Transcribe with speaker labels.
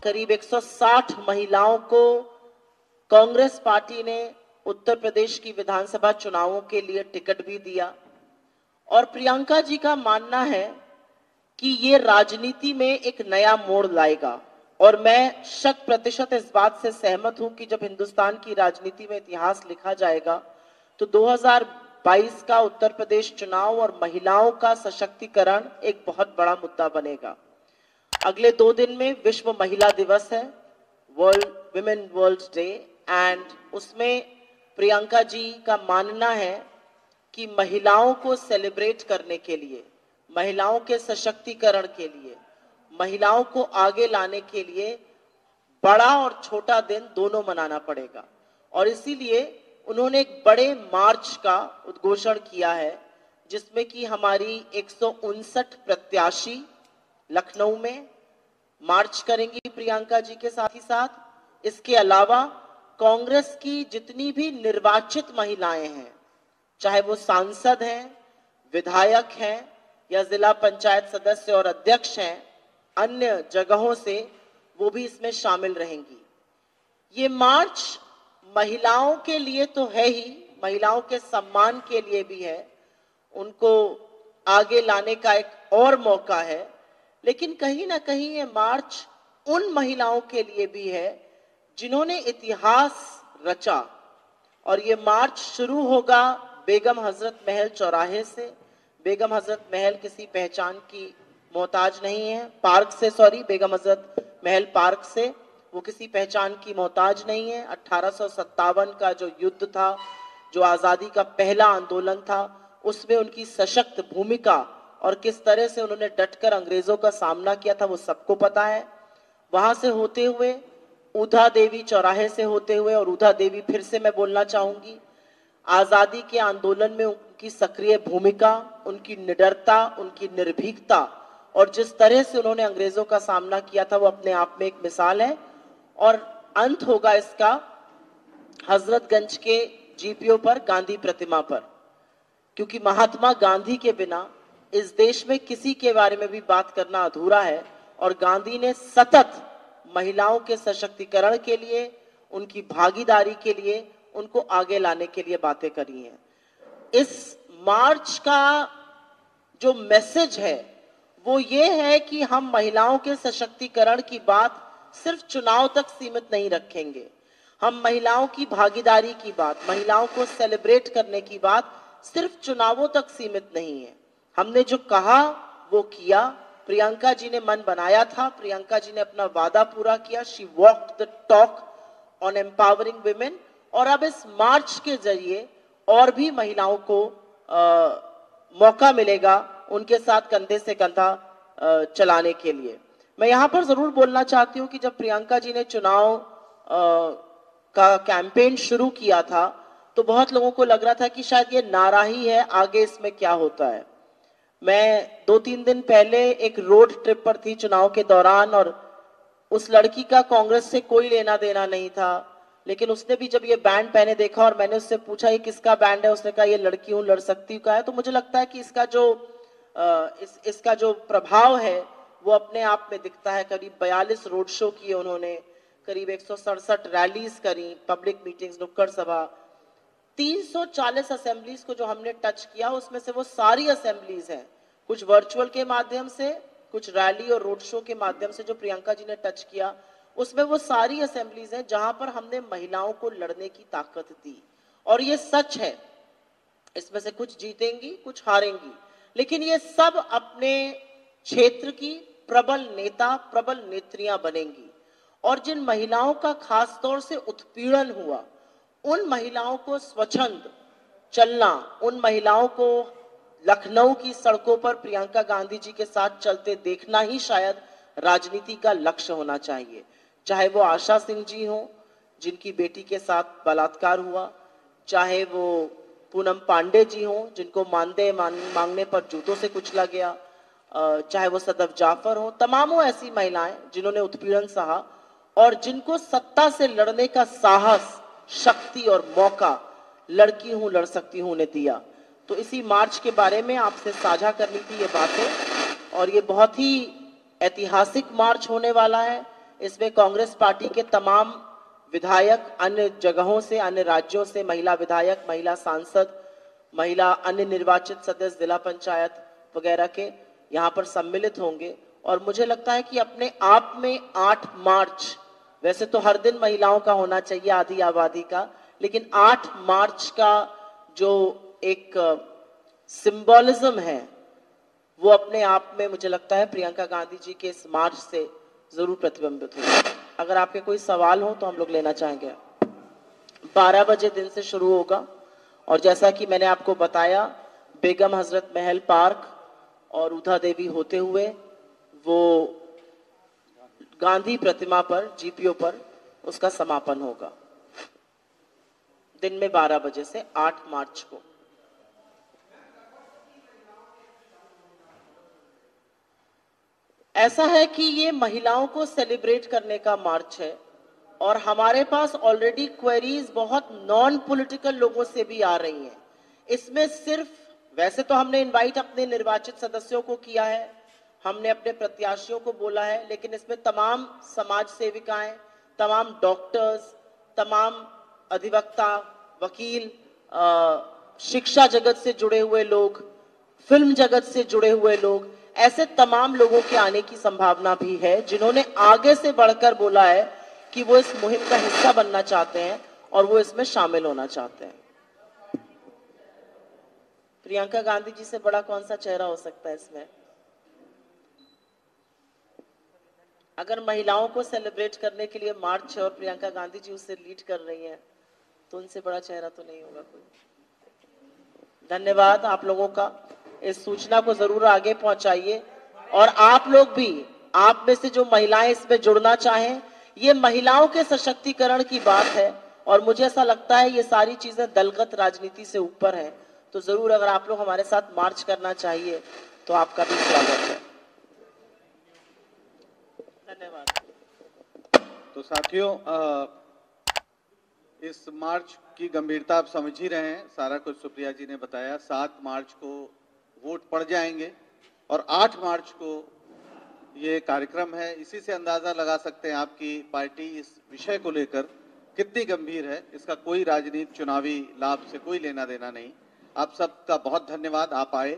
Speaker 1: करीब 160 महिलाओं को कांग्रेस पार्टी ने उत्तर प्रदेश की विधानसभा चुनावों के लिए टिकट भी दिया और प्रियंका जी का मानना है कि ये राजनीति में एक नया मोड़ लाएगा। और मैं 100% इस बात से सहमत हूं कि जब हिंदुस्तान की राजनीति में इतिहास लिखा जाएगा तो 2022 का उत्तर प्रदेश चुनाव और महिलाओं का सशक्तिकरण एक बहुत बड़ा मुद्दा बनेगा। अगले 2 दिन में विश्व महिला दिवस है, world women world day, and उसमें प्रियंका जी का मानना है कि महिलाओं को सेलिब्रेट करने के लिए, महिलाओं के सशक्तिकरण के लिए, महिलाओं को आगे लाने के लिए बड़ा और छोटा दिन दोनों मनाना पड़ेगा। और इसीलिए उन्होंने एक बड़े मार्च का उद्घोषण किया है जिसमें कि हमारी 159 प्रत्याशी लखनऊ में मार्च करेंगी प्रियंका जी के साथ ही साथ। इसके अलावा कांग्रेस की जितनी भी निर्वाचित महिलाएं हैं, चाहे वो सांसद हैं, विधायक हैं या जिला पंचायत सदस्य और अध्यक्ष हैं, अन्य जगहों से, वो भी इसमें शामिल रहेंगी। ये मार्च महिलाओं के लिए तो है ही, महिलाओं के सम्मान के लिए भी है, उनको आगे लाने का एक और मौका है, लेकिन कहीं ना कहीं ये मार्च उन महिलाओं के लिए भी है जिन्होंने इतिहास रचा। और ये मार्च शुरू होगा बेगम हजरत महल चौराहे से। बेगम हजरत महल किसी पहचान की मोहताज नहीं है, पार्क से, सॉरी, बेगम हजरत महल पार्क से, वो किसी पहचान की मोहताज नहीं है। 1857 का जो युद्ध था, जो आजादी का पहला आंदोलन था, उसमें उनकी सशक्त भूमिका और किस तरह से उन्होंने डटकर अंग्रेजों का सामना किया था वो सबको पता है। वहां से होते हुए ऊधा देवी चौराहे से होते हुए, और ऊधा देवी फिर से मैं बोलना चाहूंगी, आजादी के आंदोलन में उनकी सक्रिय भूमिका, उनकी निडरता, उनकी निर्भीकता और जिस तरह से उन्होंने अंग्रेजों का सामना किया था वो अपने आप में एक मिसाल है। और अंत होगा इसका हजरतगंज के जीपीओ पर, गांधी प्रतिमा पर, क्योंकि महात्मा गांधी के बिना इस देश में किसी के बारे में भी बात करना अधूरा है। और गांधी ने सतत महिलाओं के सशक्तिकरण के लिए, उनकी भागीदारी के लिए, उनको आगे लाने के लिए बातें करी हैं। इस मार्च का जो मैसेज है वो ये है कि हम महिलाओं के सशक्तिकरण की बात सिर्फ चुनाव तक सीमित नहीं रखेंगे। हम महिलाओं की भागीदारी की बात, महिलाओं को सेलिब्रेट करने की बात सिर्फ चुनावों तक सीमित नहीं है। हमने जो कहा वो किया। प्रियंका जी ने मन बनाया था, प्रियंका जी ने अपना वादा पूरा किया। She walked the talk on empowering women. और अब इस मार्च के जरिए और भी महिलाओं को मौका मिलेगा उनके साथ कंधे से कंधा चलाने के लिए। मैं यहां पर जरूर बोलना चाहती हूं कि जब प्रियंका जी ने चुनाव का कैंपेन शुरू किया था तो बहुत लोगों को लग रहा था कि शायद ये नारा ही है, आगे इसमें क्या होता है। मैं 2-3 दिन पहले एक रोड ट्रिप पर थी चुनाव के दौरान, और उस लड़की का कांग्रेस से कोई लेना देना नहीं था, लेकिन उसने भी जब ये बैंड पहने देखा और मैंने उससे पूछा ये किसका बैंड है, उसने कहा ये लड़की हूं, लड़ सकती का है। तो मुझे लगता है कि इसका जो प्रभाव है वो अपने आप में दिखता है। करीब 42 रोड शो किए उन्होंने, करीब 167 रैलीज करी, पब्लिक मीटिंग्स, नुक्कड़ सभा, 340 असेंबलीज को जो हमने टच किया उसमें से वो सारी असेंबलीज हैं, कुछ वर्चुअल के माध्यम से, कुछ रैली और रोड शो के माध्यम से जो प्रियंका जी ने टच किया, उसमें वो सारी असेंबलीज हैं जहां पर हमने महिलाओं को लड़ने की ताकत दी। और ये सच है, इसमें से कुछ जीतेंगी, कुछ हारेंगी, लेकिन ये सब अपने क्षेत्र की प्रबल नेता, प्रबल नेत्रियां बनेंगी। और जिन महिलाओं का खास तौर से उत्पीड़न हुआ, उन महिलाओं को स्वच्छंद चलना, उन महिलाओं को लखनऊ की सड़कों पर प्रियंका गांधी जी के साथ चलते देखना ही शायद राजनीति का लक्ष्य होना चाहिए। चाहे वो आशा सिंह जी हो जिनकी बेटी के साथ बलात्कार हुआ, चाहे वो पूनम पांडे जी हो जिनको मानदेय मांगने पर जूतों से कुचला गया, चाहे वो सदफ जाफर हो, तमामों ऐसी महिलाएं जिन्होंने उत्पीड़न सहा और जिनको सत्ता से लड़ने का साहस, शक्ति और मौका लड़की हूं लड़ सकती हूं ने दिया। तो इसी मार्च के बारे में आपसे साझा करनी थी ये बातें, और ये बहुत ही ऐतिहासिक मार्च होने वाला है। इसमें कांग्रेस पार्टी के तमाम विधायक, अन्य जगहों से, अन्य राज्यों से महिला विधायक, महिला सांसद, महिला अन्य निर्वाचित सदस्य, जिला पंचायत वगैरह के यहाँ पर सम्मिलित होंगे। और मुझे लगता है कि अपने आप में 8 मार्च, वैसे तो हर दिन महिलाओं का होना चाहिए आधी आबादी का, लेकिन 8 मार्च का जो एक सिंबोलिज्म है वो अपने आप में मुझे लगता है प्रियंका गांधी जी के इस मार्च से जरूर प्रतिबिंबित होगा। अगर आपके कोई सवाल हो तो हम लोग लेना चाहेंगे। 12 बजे दिन से शुरू होगा और जैसा कि मैंने आपको बताया, बेगम हजरत महल पार्क और उधा देवी होते हुए वो गांधी प्रतिमा पर, जीपीओ पर उसका समापन होगा दिन में 12 बजे से 8 मार्च को। ऐसा है कि ये महिलाओं को सेलिब्रेट करने का मार्च है और हमारे पास ऑलरेडी क्वेरीज बहुत नॉन पॉलिटिकल लोगों से भी आ रही हैं। इसमें सिर्फ, वैसे तो हमने इनवाइट अपने निर्वाचित सदस्यों को किया है, हमने अपने प्रत्याशियों को बोला है, लेकिन इसमें तमाम समाज सेविकाएं, तमाम डॉक्टर्स, तमाम अधिवक्ता, वकील, शिक्षा जगत से जुड़े हुए लोग, फिल्म जगत से जुड़े हुए लोग, ऐसे तमाम लोगों के आने की संभावना भी है जिन्होंने आगे से बढ़कर बोला है कि वो इस मुहिम का हिस्सा बनना चाहते हैं और वो इसमें शामिल होना चाहते हैं। प्रियंका गांधी जी से बड़ा कौन सा चेहरा हो सकता है इसमें? अगर महिलाओं को सेलिब्रेट करने के लिए मार्च है और प्रियंका गांधी जी उसे लीड कर रही हैं, तो उनसे बड़ा चेहरा तो नहीं होगा कोई। धन्यवाद आप लोगों का। इस सूचना को जरूर आगे पहुंचाइए और आप लोग भी, आप में से जो महिलाएं इसमें जुड़ना चाहें, ये महिलाओं के सशक्तिकरण की बात है और मुझे ऐसा लगता है ये सारी चीजें दलगत राजनीति से ऊपर है। तो जरूर अगर आप लोग हमारे साथ मार्च करना चाहिए तो आपका भी स्वागत है। धन्यवाद।
Speaker 2: तो साथियों, इस मार्च की गंभीरता आप समझ ही रहे हैं, सारा कुछ सुप्रिया जी ने बताया। 7 मार्च को वोट पड़ जाएंगे और 8 मार्च को ये कार्यक्रम है। इसी से अंदाजा लगा सकते हैं आपकी पार्टी इस विषय को लेकर कितनी गंभीर है। इसका कोई राजनीति, चुनावी लाभ से कोई लेना देना नहीं। आप सबका बहुत धन्यवाद, आप आए।